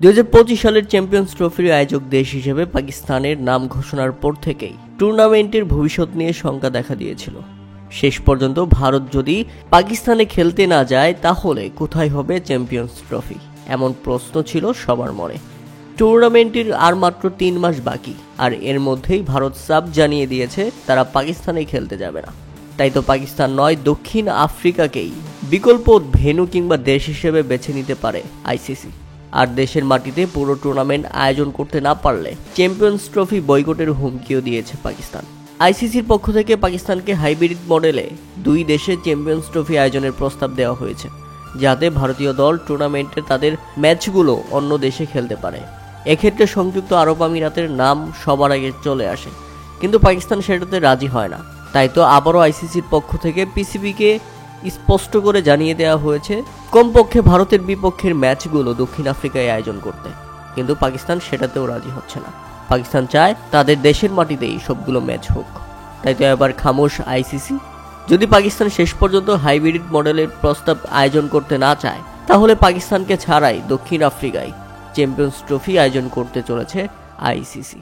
2025 সালের চ্যাম্পিয়ন্স ট্রফির আয়োজক দেশ হিসেবে পাকিস্তানের নাম ঘোষণার পর থেকেই টুর্নামেন্টের ভবিষ্যৎ নিয়ে শঙ্কা দেখা দিয়েছিল। শেষ পর্যন্ত ভারত যদি পাকিস্তানে খেলতে না যায় তাহলে কোথায় হবে চ্যাম্পিয়ন্স ট্রফি, এমন প্রশ্ন ছিল সবার মনে। টুর্নামেন্টের আর মাত্র 3 মাস বাকি, আর এর মধ্যেই ভারত সাফ জানিয়ে দিয়েছে তারা পাকিস্তানে খেলতে যাবে না। তাই তো পাকিস্তান নয়, দক্ষিণ আফ্রিকাকেই বিকল্প ভেন্যু কিংবা দেশ হিসেবে বেছে নিতে পারে আইসিসি। আর দেশের মাটিতে পুরো টুর্নামেন্ট আয়োজন করতে না পারলে চ্যাম্পিয়ন্স ট্রফি বয়কটের হুমকিও দিয়েছে পাকিস্তান। আইসিসির পক্ষ থেকে পাকিস্তানকে হাইব্রিড মডেলে 2 দেশে চ্যাম্পিয়ন্স ট্রফি আয়োজনের প্রস্তাব দেওয়া হয়েছে, যাতে ভারতীয় দল টুর্নামেন্টে তাদের ম্যাচগুলো অন্য দেশে খেলতে পারে। এক্ষেত্রে সংযুক্ত আরব আমিরাতের নাম সবার আগে চলে আসে, কিন্তু পাকিস্তান সেটাতে রাজি হয় না। তাই তো আবারও আইসিসির পক্ষ থেকে পিসিবিকে স্পষ্ট করে জানিয়ে দেওয়া হয়েছে কমপক্ষে ভারতের বিপক্ষের ম্যাচগুলো দক্ষিণ আফ্রিকায় আয়োজন করতে, কিন্তু পাকিস্তান সেটাতেও রাজি হচ্ছে না। পাকিস্তান চায় তাদের দেশের মাটিতেই সবগুলো ম্যাচ হোক। তাই তো এবার খামোশ আইসিসি। যদি পাকিস্তান শেষ পর্যন্ত হাইব্রিড মডেলের প্রস্তাব আয়োজন করতে না চায়, তাহলে পাকিস্তানকে ছাড়াই দক্ষিণ আফ্রিকায় চ্যাম্পিয়ন্স ট্রফি আয়োজন করতে চলেছে আইসিসি।